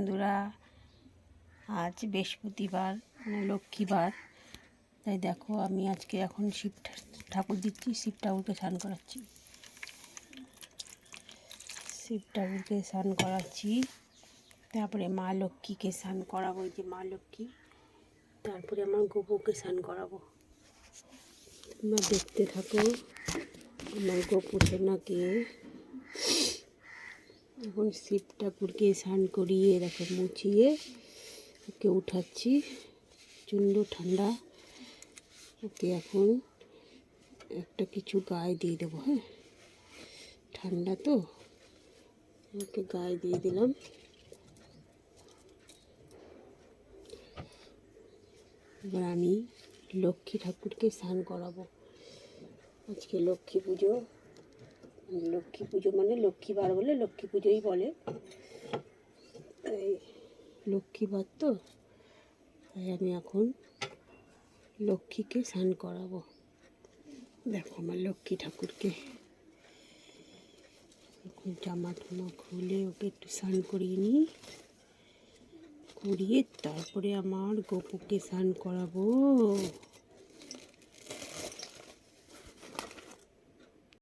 বন্ধুরা, আজ বৃহস্পতিবার মানে লক্ষ্মীবার, তাই দেখো আমি আজকে এখন শিব ঠাকুর দিচ্ছি। শিব ঠাকুরকে স্নান করাচ্ছি। তারপরে মা লক্ষ্মীকে স্নান করাবো। এই যে মা লক্ষ্মী, তারপরে আমার গোপুকে স্নান করাবো। তোমরা দেখতে থাকো আমার গোপু সোনাকে। এখন শিব ঠাকুরকে স্নান করিয়ে দেখো মুছিয়ে ওকে উঠাচ্ছি। প্রচণ্ড ঠান্ডা, ওকে এখন একটা কিছু গায়ে দিয়ে দেবো। হ্যাঁ, ঠান্ডা তো, ওকে গায়ে দিয়ে দিলাম। এবার আমি লক্ষ্মী ঠাকুরকে স্নান করাবো। আজকে লক্ষ্মী পুজো মানে লক্ষ্মীবার বলে লক্ষ্মী পুজোই বলে। তাই লক্ষ্মীবার তো, তাই আমি এখন লক্ষ্মীকে স্নান করাবো। দেখো আমার লক্ষ্মী ঠাকুরকে এখন জামা টামা খুলে ওকে একটু স্নান করিয়ে নিই, করিয়ে তারপরে আমার গোপুকে স্নান করাবো।